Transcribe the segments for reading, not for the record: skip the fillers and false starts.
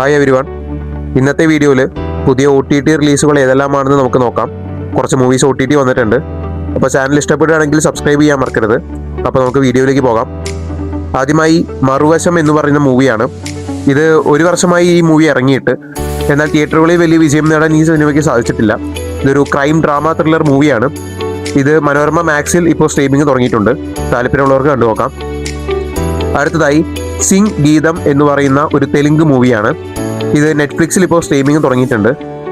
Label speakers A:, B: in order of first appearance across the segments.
A: Hi everyone. ഇന്നത്തെ വീഡിയോയിൽ പുതിയ OTT റിലീസുകൾ ഏതെല്ലാമാണെന്ന് നമുക്ക് നോക്കാം. കുറച്ച് മൂവീസ് OTT വന്നിട്ടുണ്ട്. അപ്പോൾ ചാനൽ ഇഷ്ടപ്പെടുകയാണെങ്കിൽ സബ്സ്ക്രൈബ് ചെയ്യാൻ മറക്കരുത്. അപ്പോൾ നമുക്ക് വീഡിയോയിലേക്ക് പോകാം. ആദ്യമായി മറുവശം എന്ന് പറയുന്ന മൂവിയാണ്. ഇത് ഒരു വർഷമായി ഈ മൂവി ഇറങ്ങിയിട്ട്, എന്നാൽ തിയേറ്ററുകളിൽ വലിയ വിജയം നേടാൻ ഈ സിനിമയ്ക്ക് സാധിച്ചിട്ടില്ല. ഇതൊരു ക്രൈം ഡ്രാമ ത്രില്ലർ മൂവിയാണ്. ഇത് മനോരമ മാക്സിൽ ഇപ്പോൾ സ്ട്രീമിംഗ് തുടങ്ങിയിട്ടുണ്ട്. താല്പര്യമുള്ളവർക്ക് കണ്ടുനോക്കാം. അടുത്തതായി സിംഗ് ഗീതം എന്ന് പറയുന്ന ഒരു തെലുങ്ക് മൂവിയാണ്. ഇത് നെറ്റ്ഫ്ലിക്സിൽ ഇപ്പോൾ സ്ട്രീമിംഗ് തുടങ്ങിയിട്ടുണ്ട്.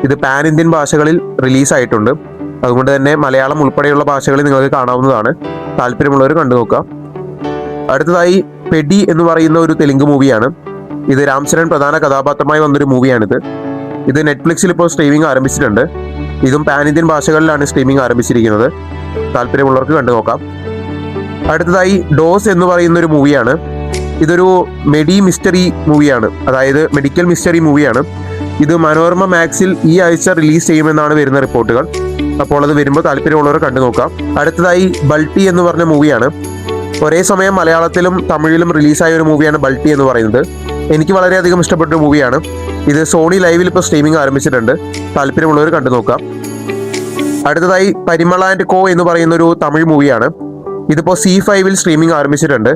A: ഇത് പാൻ ഇന്ത്യൻ ഭാഷകളിൽ റിലീസായിട്ടുണ്ട്. അതുകൊണ്ട് തന്നെ മലയാളം ഉൾപ്പെടെയുള്ള ഭാഷകളിൽ നിങ്ങൾക്ക് കാണാവുന്നതാണ്. താല്പര്യമുള്ളവർ കണ്ടു നോക്കുക. അടുത്തതായി പെഡി എന്ന് പറയുന്ന ഒരു തെലുങ്ക് മൂവിയാണ്. ഇത് രാംചരൺ പ്രധാന കഥാപാത്രമായി വന്നൊരു മൂവിയാണിത്. ഇത് നെറ്റ്ഫ്ലിക്സിൽ ഇപ്പോൾ സ്ട്രീമിംഗ് ആരംഭിച്ചിട്ടുണ്ട്. ഇതും പാൻ ഇന്ത്യൻ ഭാഷകളിലാണ് സ്ട്രീമിംഗ് ആരംഭിച്ചിരിക്കുന്നത്. താല്പര്യമുള്ളവർക്ക് കണ്ടു നോക്കാം. അടുത്തതായി ഡോസ് എന്ന് പറയുന്ന ഒരു മൂവിയാണ്. ഇതൊരു മിസ്റ്ററി മൂവിയാണ്, അതായത് മെഡിക്കൽ മിസ്റ്ററി മൂവിയാണ്. ഇത് മനോരമ മാക്സിൽ ഈ ആഴ്ച റിലീസ് ചെയ്യുമെന്നാണ് വരുന്ന റിപ്പോർട്ടുകൾ. അപ്പോൾ അത് വരുമ്പോൾ താല്പര്യമുള്ളവർ കണ്ടു നോക്കാം. അടുത്തതായി ബൾട്ടി എന്ന് പറഞ്ഞ മൂവിയാണ്. ഒരേ സമയം മലയാളത്തിലും തമിഴിലും റിലീസായ ഒരു മൂവിയാണ് ബൾട്ടി എന്ന് പറയുന്നത്. എനിക്ക് വളരെയധികം ഇഷ്ടപ്പെട്ട ഒരു മൂവിയാണ്. ഇത് സോണി ലൈവിൽ ഇപ്പോൾ സ്ട്രീമിംഗ് ആരംഭിച്ചിട്ടുണ്ട്. താല്പര്യമുള്ളവർ കണ്ടു നോക്കാം. അടുത്തതായി പരിമള ആൻഡ് കോ എന്ന് പറയുന്ന ഒരു തമിഴ് മൂവിയാണ്. ഇതിപ്പോൾ C5 സ്ട്രീമിംഗ് ആരംഭിച്ചിട്ടുണ്ട്.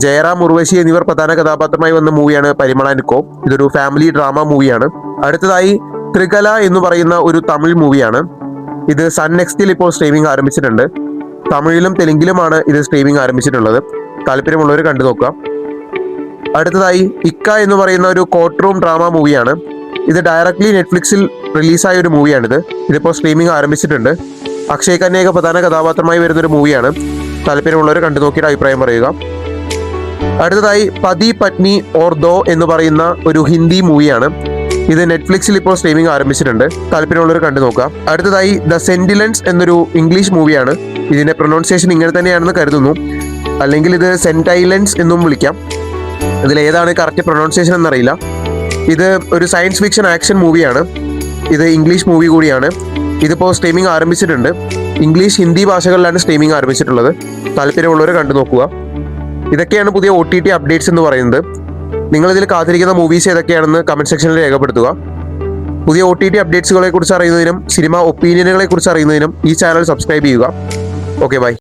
A: ജയറാം, ഉർവശി എന്നിവർ പ്രധാന കഥാപാത്രമായി വന്ന മൂവിയാണ് പരിമള ആൻഡ് കോ. ഇതൊരു ഫാമിലി ഡ്രാമ മൂവിയാണ്. അടുത്തതായി ത്രികല എന്ന് പറയുന്ന ഒരു തമിഴ് മൂവിയാണ്. ഇത് സൺ നെക്സ്റ്റിൽ ഇപ്പോൾ സ്ട്രീമിംഗ് ആരംഭിച്ചിട്ടുണ്ട്. തമിഴിലും തെലുങ്കിലുമാണ് ഇത് സ്ട്രീമിംഗ് ആരംഭിച്ചിട്ടുള്ളത്. താല്പര്യമുള്ളവർ കണ്ടു നോക്കാം. അടുത്തതായി ഇക്ക എന്ന് പറയുന്ന ഒരു കോർട്ട് റൂം ഡ്രാമ മൂവിയാണ്. ഇത് ഡയറക്ട്ലി നെറ്റ്ഫ്ലിക്സിൽ റിലീസായ ഒരു മൂവിയാണിത്. ഇതിപ്പോൾ സ്ട്രീമിംഗ് ആരംഭിച്ചിട്ടുണ്ട്. അക്ഷയ് കന്യക പ്രധാന കഥാപാത്രമായി വരുന്നൊരു മൂവിയാണ്. താല്പര്യമുള്ളവർ കണ്ടു നോക്കിയിട്ട് അഭിപ്രായം പറയുക. അടുത്തതായി പതി പത്നി ഓർ ദോ എന്ന് പറയുന്ന ഒരു ഹിന്ദി മൂവിയാണ്. ഇത് നെറ്റ്ഫ്ലിക്സിൽ ഇപ്പോൾ സ്ട്രീമിംഗ് ആരംഭിച്ചിട്ടുണ്ട്. താല്പര്യമുള്ളവർ കണ്ടു നോക്കാം. അടുത്തതായി ദ സെന്റിലൻസ് എന്നൊരു ഇംഗ്ലീഷ് മൂവിയാണ്. ഇതിന്റെ പ്രൊനൗൺസിയേഷൻ ഇങ്ങനെ തന്നെയാണെന്ന് കരുതുന്നു, അല്ലെങ്കിൽ ഇത് സെന്റൈലൻസ് എന്നും വിളിക്കാം. ഇതിലേതാണ് കറക്റ്റ് പ്രൊനൗൺസിയേഷൻ എന്നറിയില്ല. ഇത് ഒരു സയൻസ് ഫിക്ഷൻ ആക്ഷൻ മൂവിയാണ്. ഇത് ഇംഗ്ലീഷ് മൂവി കൂടിയാണ്. ഇതിപ്പോൾ സ്ട്രീമിംഗ് ആരംഭിച്ചിട്ടുണ്ട്. ഇംഗ്ലീഷ്, ഹിന്ദി ഭാഷകളിലാണ് സ്ട്രീമിംഗ് ആരംഭിച്ചിട്ടുള്ളത്. താല്പര്യമുള്ളവർ കണ്ടു നോക്കുക. ഇതൊക്കെയാണ് പുതിയ OTT അപ്ഡേറ്റ്സ് എന്ന് പറയുന്നത്. നിങ്ങളിതിൽ കാത്തിരിക്കുന്ന മൂവീസ് ഏതൊക്കെയാണെന്ന് കമൻറ്റ് സെക്ഷനിൽ രേഖപ്പെടുത്തുക. പുതിയ OTT അപ്ഡേറ്റ്സുകളെ കുറിച്ച് അറിയുന്നതിനും സിനിമ ഒപ്പീനിയനുകളെ കുറിച്ച് അറിയുന്നതിനും ഈ ചാനൽ സബ്സ്ക്രൈബ് ചെയ്യുക. Okay, by.